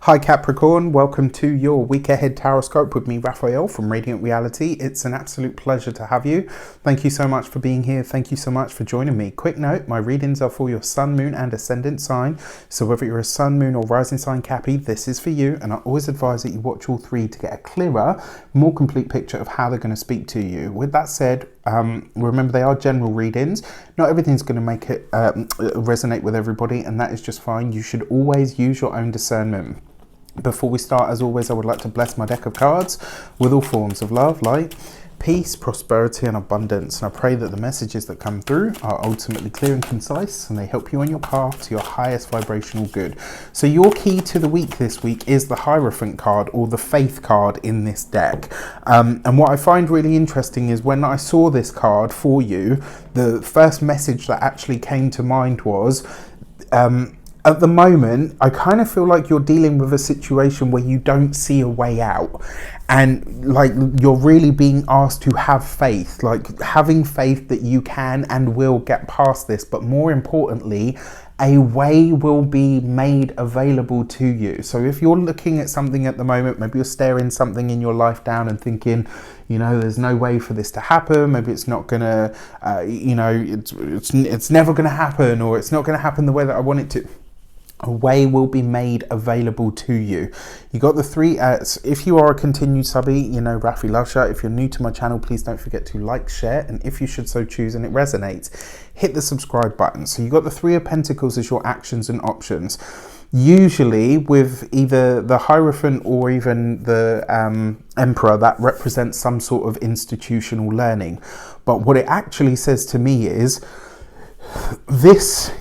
Hi Capricorn, welcome to your week ahead taroscope with me, Raphael from Reydiant Reality. It's an absolute pleasure to have you. Thank you so much for being here. Thank you so much for joining me. Quick note, my readings are for your sun, moon and ascendant sign. So whether you're a sun, moon or rising sign Cappy, this is for you. And I always advise that you watch all three to get a clearer, more complete picture of how they're going to speak to you. With that said, remember they are general readings. Not everything's going to make it resonate with everybody, and that is just fine. You should always use your own discernment. Before we start, as always, I would like to bless my deck of cards with all forms of love, light, peace, prosperity and abundance. And I pray that the messages that come through are ultimately clear and concise, and they help you on your path to your highest vibrational good. So your key to the week this week is the Hierophant card, or the Faith card in this deck. And what I find really interesting is when I saw this card for you, the first message that actually came to mind was, at the moment, I kind of feel like you're dealing with a situation where you don't see a way out, and like you're really being asked to have faith, like having faith that you can and will get past this, but more importantly, a way will be made available to you. So if you're looking at something at the moment, maybe you're staring something in your life down and thinking, you know, there's no way for this to happen. Maybe it's not gonna, it's never gonna happen, or it's not gonna happen the way that I want it to. A way will be made available to you. You got the three. If you are a continued subby, you know Raffi loves you. If you're new to my channel, please don't forget to like, share, and if you should so choose and it resonates, hit the subscribe button. So you got the Three of Pentacles as your actions and options. Usually with either the Hierophant or even the Emperor, that represents some sort of institutional learning. But what it actually says to me is this.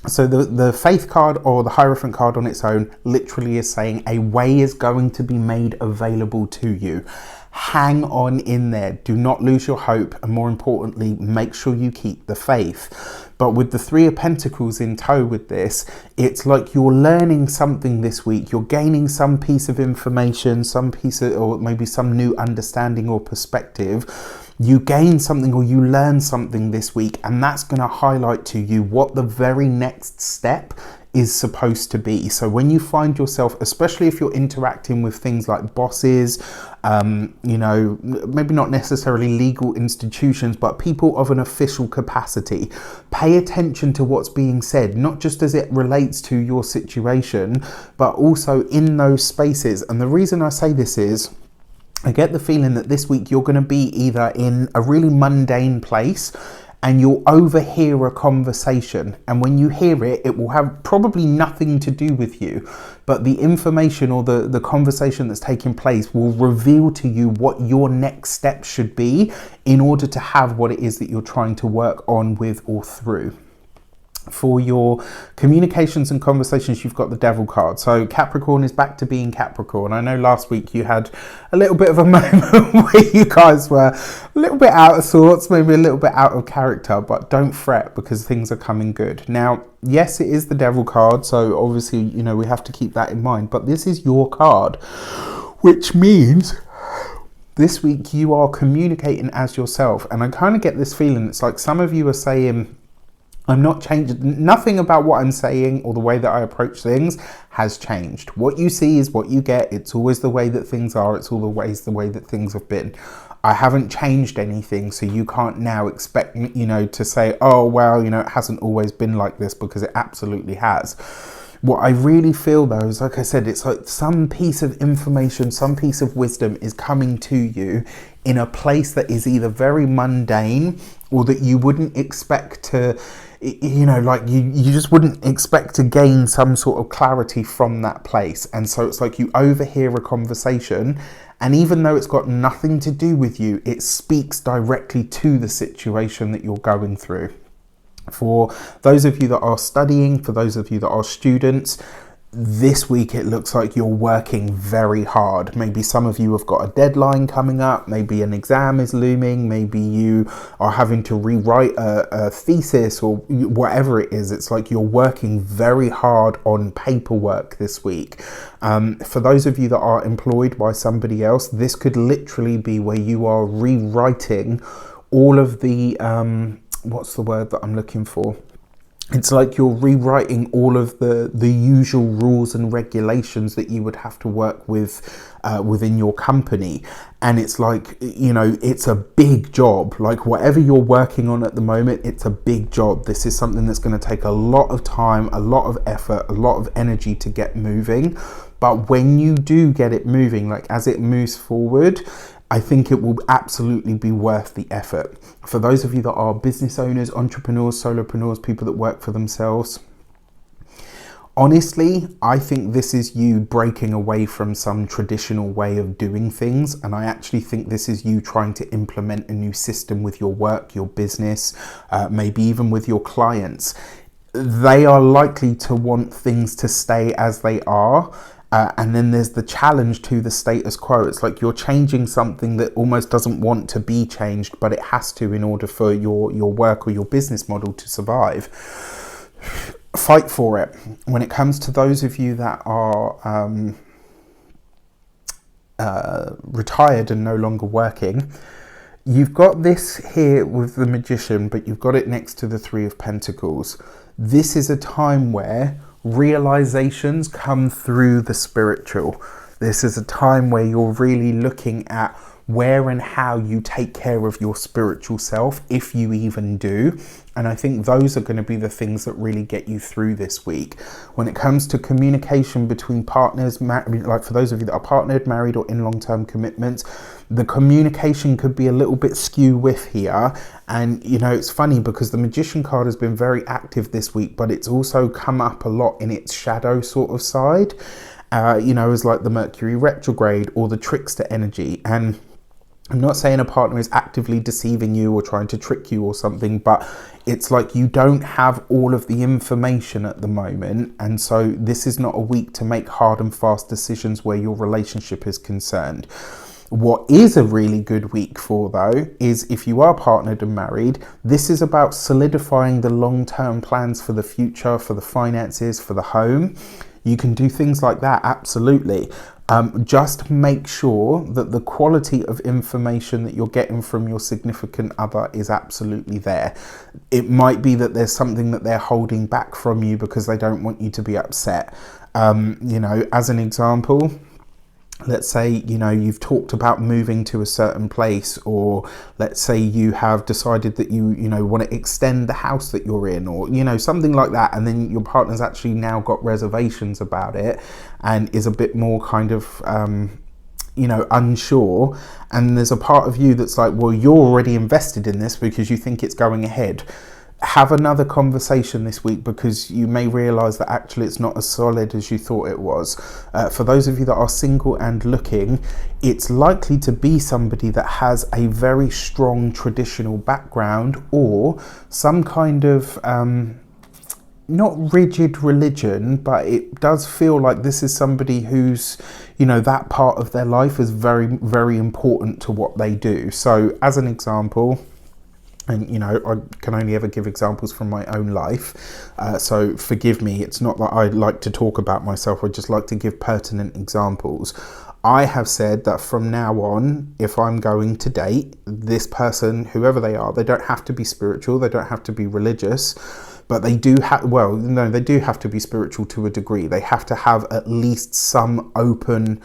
So the Faith card or the Hierophant card on its own literally is saying a way is going to be made available to you. Hang on in there. Do not lose your hope. And more importantly, make sure you keep the faith. But with the Three of Pentacles in tow with this, it's like you're learning something this week. You're gaining some piece of information, some piece of, or maybe some new understanding or perspective. You gain something or you learn something this week, and that's going to highlight to you what the very next step is supposed to be. So when you find yourself, especially if you're interacting with things like bosses, you know, maybe not necessarily legal institutions, but people of an official capacity, pay attention to what's being said, not just as it relates to your situation, but also in those spaces. And the reason I say this is, I get the feeling that this week you're going to be either in a really mundane place and you'll overhear a conversation, and when you hear it, it will have probably nothing to do with you, but the information or the conversation that's taking place will reveal to you what your next step should be in order to have what it is that you're trying to work on with or through. For your communications and conversations, you've got the Devil card. So Capricorn is back to being Capricorn. I know last week you had a little bit of a moment where you guys were a little bit out of sorts, maybe a little bit out of character, but don't fret because things are coming good. Now, yes, it is the Devil card, so obviously, you know, we have to keep that in mind, but this is your card, which means this week you are communicating as yourself. And I kind of get this feeling, it's like some of you are saying, I'm not changing, nothing about what I'm saying or the way that I approach things has changed. What you see is what you get. It's always the way that things are. It's always the way that things have been. I haven't changed anything, so you can't now expect me, you know, to say, oh, well, you know, it hasn't always been like this, because it absolutely has. What I really feel though is, like I said, it's like some piece of information, some piece of wisdom is coming to you in a place that is either very mundane or that you wouldn't expect to, you know, like you just wouldn't expect to gain some sort of clarity from that place. And so it's like you overhear a conversation, and even though it's got nothing to do with you, it speaks directly to the situation that you're going through. For those of you that are studying, for those of you that are students, this week it looks like you're working very hard. Maybe some of you have got a deadline coming up, maybe an exam is looming, maybe you are having to rewrite a thesis or whatever it is. It's like you're working very hard on paperwork this week. For those of you that are employed by somebody else, this could literally be where you are rewriting all of the, what's the word that I'm looking for? It's like you're rewriting all of the usual rules and regulations that you would have to work with within your company. And it's like, you know, it's a big job. Like whatever you're working on at the moment, it's a big job. This is something that's going to take a lot of time, a lot of effort, a lot of energy to get moving. But when you do get it moving, like as it moves forward, I think it will absolutely be worth the effort. For those of you that are business owners, entrepreneurs, solopreneurs, people that work for themselves, honestly, I think this is you breaking away from some traditional way of doing things. And I actually think this is you trying to implement a new system with your work, your business, maybe even with your clients. They are likely to want things to stay as they are. And then there's the challenge to the status quo. It's like you're changing something that almost doesn't want to be changed, but it has to in order for your work or your business model to survive. Fight for it. When it comes to those of you that are retired and no longer working, you've got this here with the Magician, but you've got it next to the Three of Pentacles. This is a time where realizations come through the spiritual. This is a time where you're really looking at where and how you take care of your spiritual self, if you even do. And I think those are going to be the things that really get you through this week. When it comes to communication between partners, like for those of you that are partnered, married, or in long-term commitments, the communication could be a little bit skew with here. And, you know, it's funny because the Magician card has been very active this week, but it's also come up a lot in its shadow sort of side, you know, as like the Mercury retrograde or the trickster energy. And I'm not saying a partner is actively deceiving you or trying to trick you or something, but it's like you don't have all of the information at the moment. And so this is not a week to make hard and fast decisions where your relationship is concerned. What is a really good week for, though, is if you are partnered and married, this is about solidifying the long-term plans for the future, for the finances, for the home. You can do things like that, absolutely. Just make sure that the quality of information that you're getting from your significant other is absolutely there. It might be that there's something that they're holding back from you because they don't want you to be upset. You know, as an example, let's say, you know, you've talked about moving to a certain place, or let's say you have decided that you know, want to extend the house that you're in, or, you know, something like that. And then your partner's actually now got reservations about it and is a bit more kind of, you know, unsure. And there's a part of you that's like, well, you're already invested in this because you think it's going ahead. Have another conversation this week, because you may realize that actually it's not as solid as you thought it was. For those of you that are single and looking, it's likely to be somebody that has a very strong traditional background or some kind of not rigid religion, but it does feel like this is somebody who's, you know, that part of their life is very, very important to what they do. So as an example, and, you know, I can only ever give examples from my own life. So forgive me. It's not that I like to talk about myself. I just like to give pertinent examples. I have said that from now on, if I'm going to date this person, whoever they are, they don't have to be spiritual. They don't have to be religious. But they do have, well, no, they do have to be spiritual to a degree. They have to have at least some open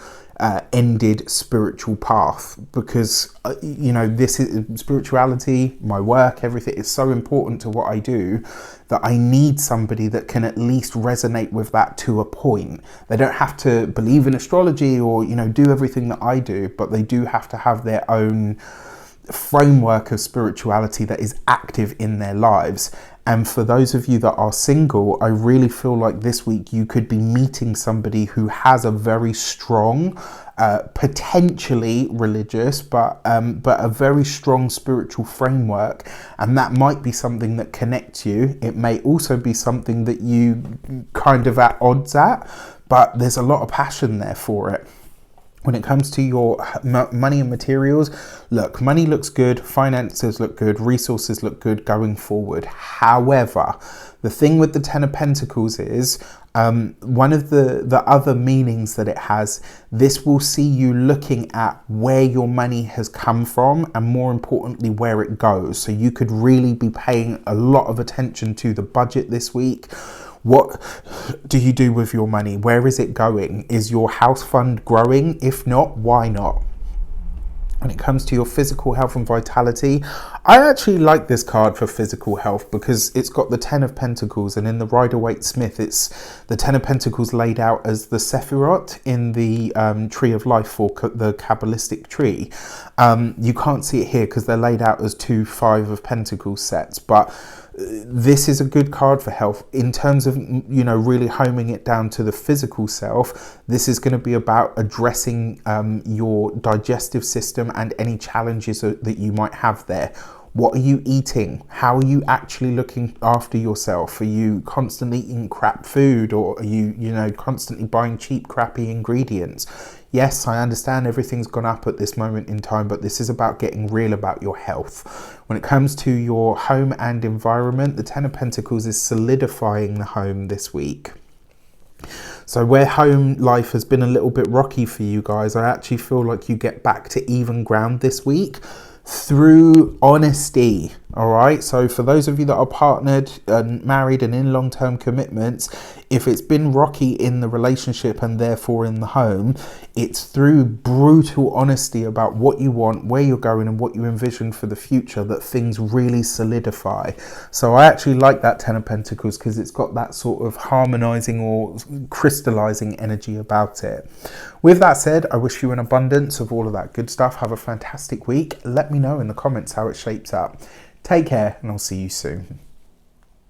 ended spiritual path, because you know, this is spirituality, my work, everything is so important to what I do that I need somebody that can at least resonate with that to a point. They don't have to believe in astrology or, you know, do everything that I do, but they do have to have their own framework of spirituality that is active in their lives. And for those of you that are single, I really feel like this week you could be meeting somebody who has a very strong, potentially religious, but a very strong spiritual framework. And that might be something that connects you. It may also be something that you kind of at odds at, but there's a lot of passion there for it. When it comes to your money and materials, look, money looks good, finances look good, resources look good going forward. However, the thing with the Ten of Pentacles is one of the other meanings that it has, this will see you looking at where your money has come from and more importantly, where it goes. So you could really be paying a lot of attention to the budget this week. What do you do with your money? Where is it going? Is your house fund growing? If not, why not? When it comes to your physical health and vitality, I actually like this card for physical health because it's got the Ten of Pentacles, and in the Rider-Waite-Smith, it's the Ten of Pentacles laid out as the Sephirot in the Tree of Life for the Kabbalistic tree. You can't see it here because they're laid out as 2 Five of Pentacles sets, but this is a good card for health in terms of, you know, really homing it down to the physical self. This is going to be about addressing your digestive system and any challenges that you might have there. What are you eating? How are you actually looking after yourself? Are you constantly eating crap food, or are you constantly buying cheap, crappy ingredients? Yes, I understand everything's gone up at this moment in time, but this is about getting real about your health. When it comes to your home and environment, the Ten of Pentacles is solidifying the home this week. So where home life has been a little bit rocky for you guys, I actually feel like you get back to even ground this week through honesty. All right, so for those of you that are partnered and married and in long-term commitments, if it's been rocky in the relationship and therefore in the home, it's through brutal honesty about what you want, where you're going and what you envision for the future that things really solidify. So I actually like that Ten of Pentacles because it's got that sort of harmonizing or crystallizing energy about it. With that said, I wish you an abundance of all of that good stuff. Have a fantastic week. Let me know in the comments how it shapes up. Take care, and I'll see you soon.